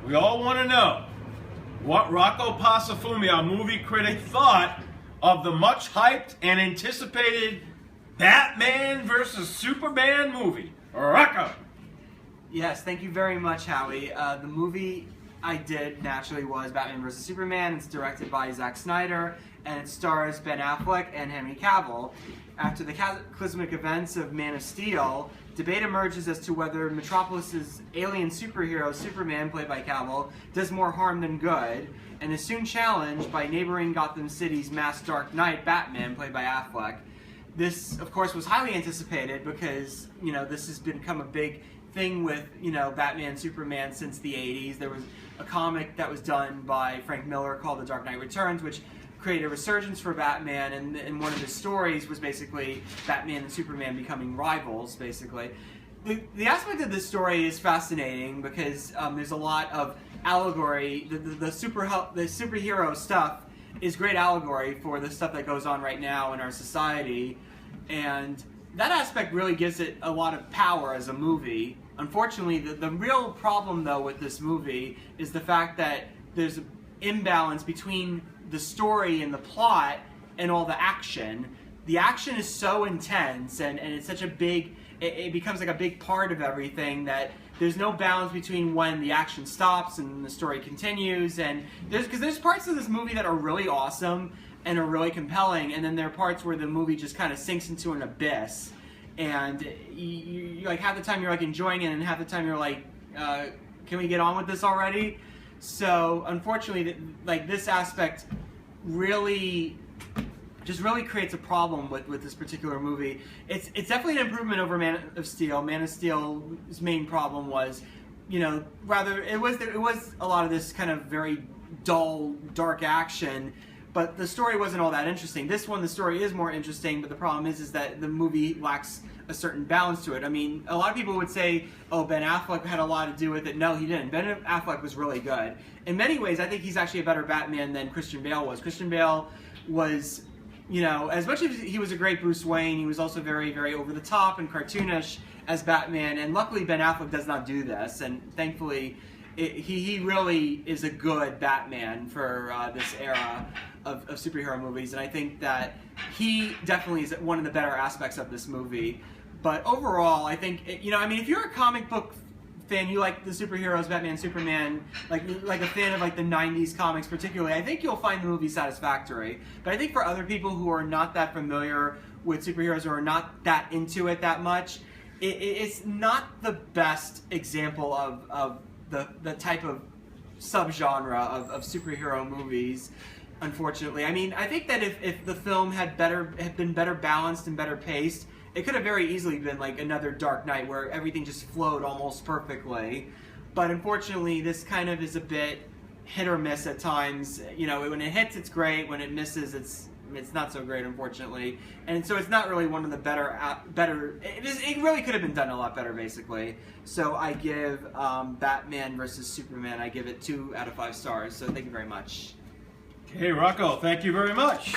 We all want to know what Rocco Pasafumi, our movie critic, thought of the much hyped and anticipated Batman versus Superman movie. Rocco! Yes, thank you very much, Howie. The movie I did naturally was Batman vs. Superman. It's directed by Zack Snyder, and it stars Ben Affleck and Henry Cavill. After the cataclysmic events of Man of Steel, debate emerges as to whether Metropolis's alien superhero, Superman, played by Cavill, does more harm than good, and is soon challenged by neighboring Gotham City's masked Dark Knight, Batman, played by Affleck. This, of course, was highly anticipated because, this has become a big thing with, Batman, Superman since the 80s. There was a comic that was done by Frank Miller called The Dark Knight Returns, which created a resurgence for Batman, and one of his stories was basically Batman and Superman becoming rivals, basically. The aspect of this story is fascinating because there's a lot of allegory. The superhero stuff is great allegory for the stuff that goes on right now in our society, and that aspect really gives it a lot of power as a movie. Unfortunately, the real problem, though, with this movie is the fact that there's an imbalance between the story and the plot and all the action. The action is so intense, and it's such a big, it becomes like a big part of everything that there's no balance between when the action stops and the story continues. And there's parts of this movie that are really awesome and are really compelling, and then there are parts where the movie just kind of sinks into an abyss, and you like half the time you're like enjoying it, and half the time you're like, can we get on with this already? So unfortunately, this aspect really creates a problem with this particular movie. It's definitely an improvement over Man of Steel. Man of Steel's main problem was, rather it was a lot of this kind of very dull, dark action, but the story wasn't all that interesting. This one, the story is more interesting, but the problem is that the movie lacks a certain balance to it. I mean, a lot of people would say, oh, Ben Affleck had a lot to do with it. No, he didn't. Ben Affleck was really good. In many ways, I think he's actually a better Batman than Christian Bale was. Christian Bale was, as much as he was a great Bruce Wayne, he was also very, very over the top and cartoonish as Batman, and luckily Ben Affleck does not do this, and thankfully he really is a good Batman for this era of superhero movies, and I think that he definitely is one of the better aspects of this movie. But overall, I think, if you're a comic book fan, you like the superheroes, Batman, Superman, like a fan of the 90s comics particularly, I think you'll find the movie satisfactory. But I think for other people who are not that familiar with superheroes or are not that into it that much, it's not the best example of the type of subgenre of superhero movies, unfortunately. I mean, I think that if the film had been better balanced and better paced, it could have very easily been like another Dark Knight where everything just flowed almost perfectly. But unfortunately, this kind of is a bit hit or miss at times. When it hits, it's great. When it misses, it's not so great, unfortunately. And so it's not really one of the better. It really could have been done a lot better, basically. So I give Batman versus Superman, I give it 2 out of 5 stars. So thank you very much. Hey, Rocco, thank you very much.